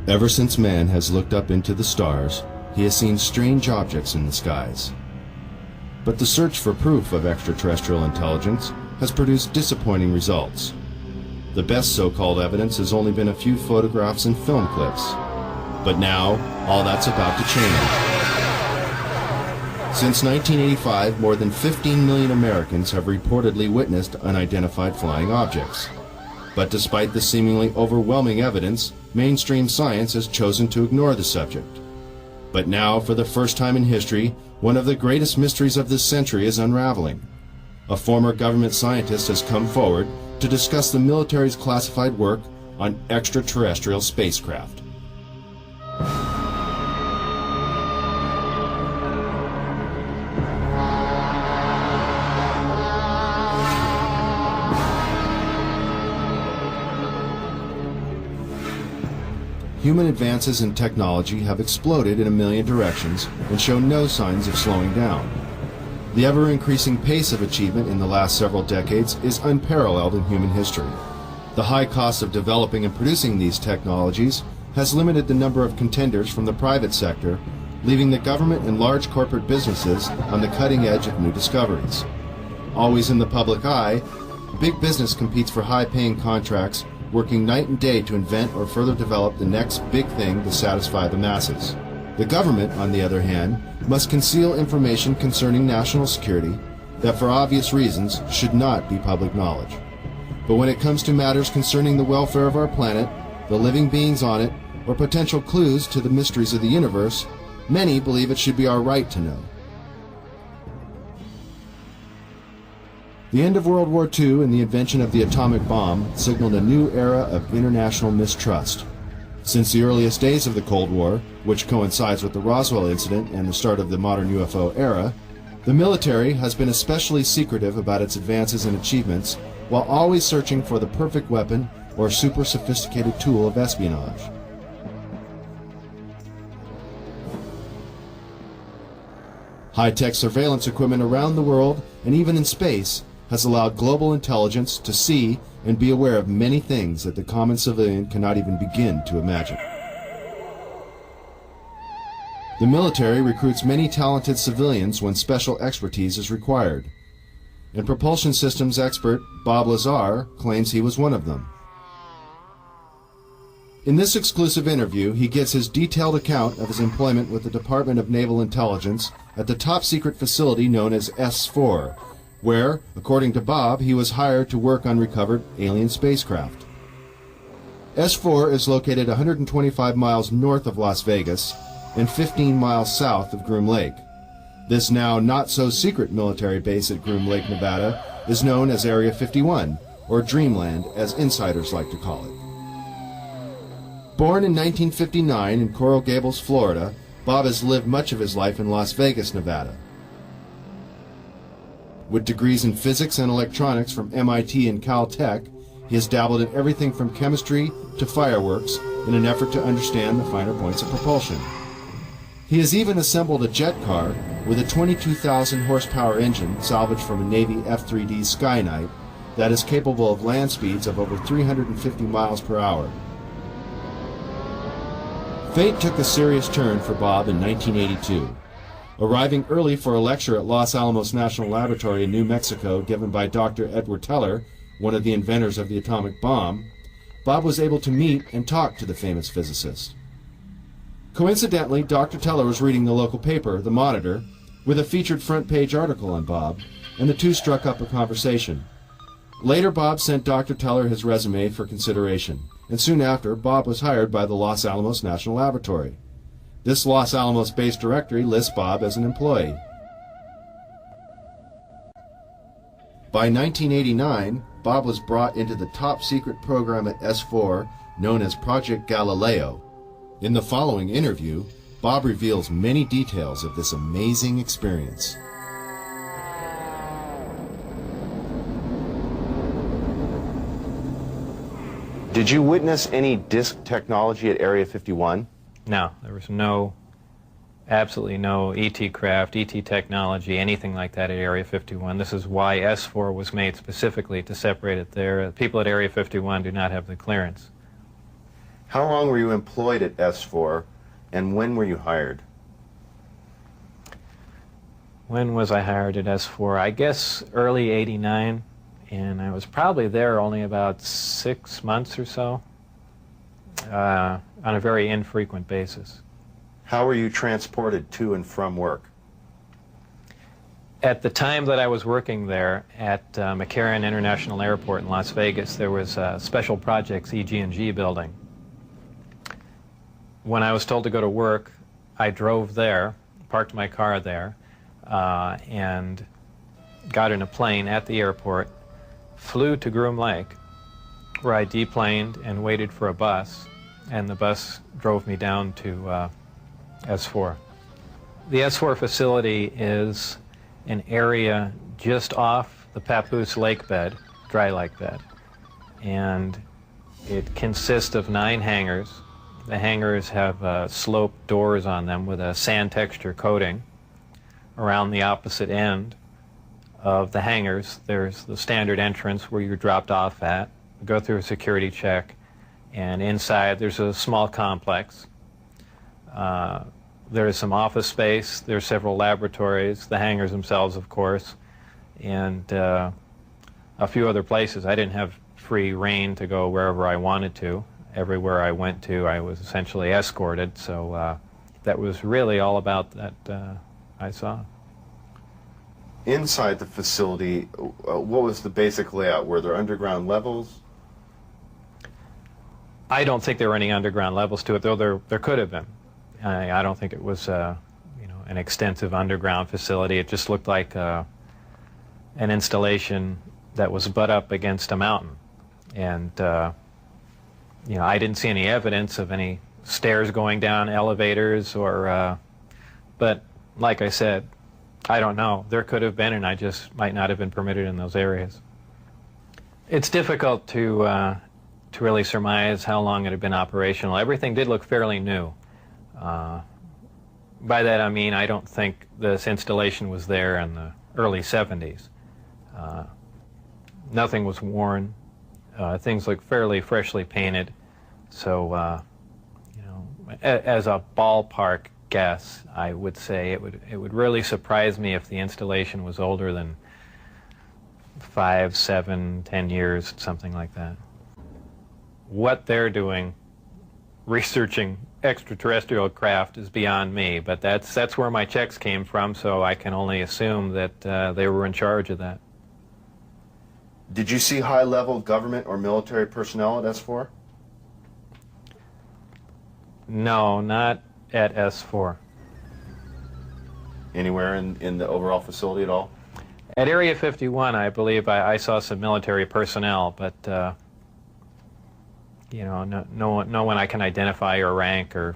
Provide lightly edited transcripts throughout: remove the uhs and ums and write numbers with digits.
Ever since man has looked up into the stars, he has seen strange objects in the skies. But the search for proof of extraterrestrial intelligence has produced disappointing results. The best so-called evidence has only been a few photographs and film clips. But now, all that's about to change. Since 1985, more than 15 million Americans have reportedly witnessed unidentified flying objects. But despite the seemingly overwhelming evidence, mainstream science has chosen to ignore the subject. But now, for the first time in history, one of the greatest mysteries of this century is unraveling. A former government scientist has come forward to discuss the military's classified work on extraterrestrial spacecraft. Human advances in technology have exploded in a million directions and show no signs of slowing down. The ever-increasing pace of achievement in the last several decades is unparalleled in human history. The high cost of developing and producing these technologies has limited the number of contenders from the private sector, leaving the government and large corporate businesses on the cutting edge of new discoveries. Always in the public eye, big business competes for high-paying contracts, working night and day to invent or further develop the next big thing to satisfy the masses. The government, on the other hand, must conceal information concerning national security that, for obvious reasons, should not be public knowledge. But when it comes to matters concerning the welfare of our planet, the living beings on it, or potential clues to the mysteries of the universe, many believe it should be our right to know. The end of World War II and the invention of the atomic bomb signaled a new era of international mistrust. Since the earliest days of the Cold War, which coincides with the Roswell incident and the start of the modern UFO era, the military has been especially secretive about its advances and achievements, while always searching for the perfect weapon or super sophisticated tool of espionage. High-tech surveillance equipment around the world, and even in space, has allowed global intelligence to see and be aware of many things that the common civilian cannot even begin to imagine. The military recruits many talented civilians when special expertise is required, and propulsion systems expert Bob Lazar claims he was one of them. In this exclusive interview, he gives his detailed account of his employment with the Department of Naval Intelligence at the top-secret facility known as S4, where, according to Bob, he was hired to work on recovered alien spacecraft. S4 is located 125 miles north of Las Vegas and 15 miles south of Groom Lake. This now not-so-secret military base at Groom Lake, Nevada, is known as Area 51, or Dreamland, as insiders like to call it. Born in 1959 in Coral Gables, Florida, Bob has lived much of his life in Las Vegas, Nevada. With degrees in physics and electronics from MIT and Caltech, he has dabbled in everything from chemistry to fireworks in an effort to understand the finer points of propulsion. He has even assembled a jet car with a 22,000 horsepower engine salvaged from a Navy F-3D Skynight that is capable of land speeds of over 350 miles per hour. Fate took a serious turn for Bob in 1982. Arriving early for a lecture at Los Alamos National Laboratory in New Mexico given by Dr. Edward Teller, one of the inventors of the atomic bomb, Bob was able to meet and talk to the famous physicist. Coincidentally, Dr. Teller was reading the local paper, The Monitor, with a featured front-page article on Bob, and the two struck up a conversation. Later, Bob sent Dr. Teller his resume for consideration, and soon after, Bob was hired by the Los Alamos National Laboratory. This Los Alamos-based directory lists Bob as an employee. By 1989, Bob was brought into the top-secret program at S4 known as Project Galileo. In the following interview, Bob reveals many details of this amazing experience. Did you witness any disk technology at Area 51? No, there was absolutely no ET craft, ET technology, anything like that at Area 51. This is why S4 was made specifically to separate it there. People at Area 51 do not have the clearance. How long were you employed at S4, and when were you hired? When was I hired at S4? I guess early '89, and I was probably there only about 6 months or so, on a very infrequent basis. How were you transported to and from work? At the time that I was working there at McCarran International Airport in Las Vegas, there was a Special Projects EG&G building. When I was told to go to work, I drove there, parked my car there, and got in a plane at the airport, flew to Groom Lake, where I deplaned and waited for a bus, and the bus drove me down to S4. The S4 facility is an area just off the Papoose lake bed, dry lake bed, and it consists of 9 hangars. The hangars have sloped doors on them with a sand texture coating. Around the opposite end of the hangars, there's the standard entrance where you're dropped off at, go through a security check, and inside there's a small complex. There's some office space, there's several laboratories, the hangars themselves, of course, and a few other places. I didn't have free rein to go wherever I wanted to. Everywhere I went to, I was essentially escorted, so that was really all about that I saw. Inside the facility, what was the basic layout? Were there underground levels? I don't think there were any underground levels to it, though there could have been. I don't think it was an extensive underground facility. It just looked like an installation that was butt up against a mountain. And I didn't see any evidence of any stairs going down, elevators, or but like I said, I don't know. There could have been, and I just might not have been permitted in those areas. It's difficult to really surmise how long it had been operational. Everything did look fairly new. By that I mean I don't think this installation was there in the early 70s. Nothing was worn. Things look fairly freshly painted. So, as a ballpark guess, I would say it would really surprise me if the installation was older than 5, 7, 10 years, something like that. What they're doing, researching extraterrestrial craft, is beyond me, but that's where my checks came from, so I can only assume that they were in charge of that. Did you see high-level government or military personnel at S4? No, not at S4. Anywhere in the overall facility at all? At Area 51, I believe I saw some military personnel, but no one I can identify or rank or.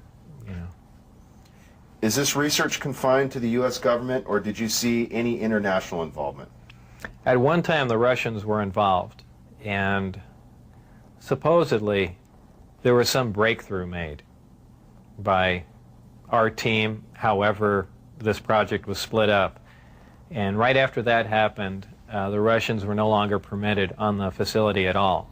Is this research confined to the U.S. government, or did you see any international involvement? At one time, the Russians were involved, and supposedly there was some breakthrough made by our team. However, this project was split up, and right after that happened, the Russians were no longer permitted on the facility at all.